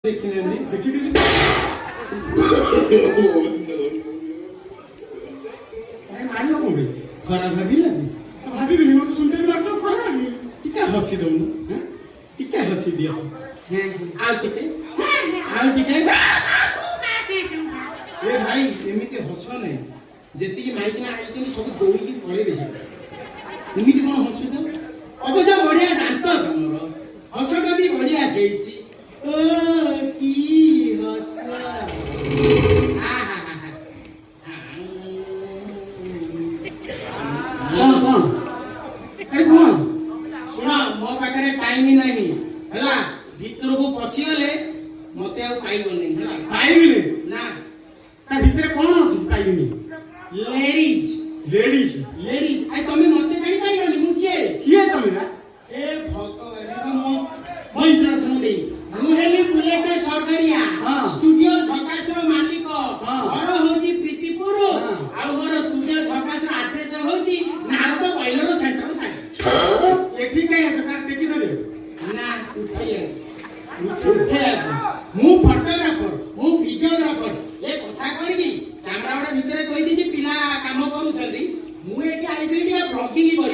देखिए नहीं देखी थी नहीं मान लो कोई खराब भाभी लगी भाभी भी नहीं तो सुनते ही लगता खराब है कितना हंसी दो हैं कितना हंसी दिया हैं आओ टिके ए भाई एमिति हसो नहीं जेती की माइक ना आइछन सब दौड़ी की पळे देखा एमिति कोन हसु छ अबसे बढ़िया दांत तमरो हसटा भी बढ़िया हेची ओ की हसा कौन अरे कौन सुना मो पाखरे टाइम ही नहीं हला भीतर को पसी गले मते आ पाइबो नहीं हला पाइबी नहीं ना ता भीतर कोन अछि पाइबी नहीं लेडीज आई तमे मते जाई पाइबो नहीं मु किए तमे रा ए भगवान मो इंट्रोडक्शन देई मुहेली बुलेट सरकारिया स्टूडियो झकासर मालिक घर होजी प्रीतिपुर आ मोर स्टूडियो झकासर एड्रेस होजी नारद बॉयलर सेंटर साइड एठी काई আছে ता टेकी देले ना उठे मु फोटोग्राफर मु वीडियोग्राफर ए कथा करी की कैमरा वाला भीतर कहि दी जे पिला काम करू छथि मु एठी आइ देली ब्लॉगिंग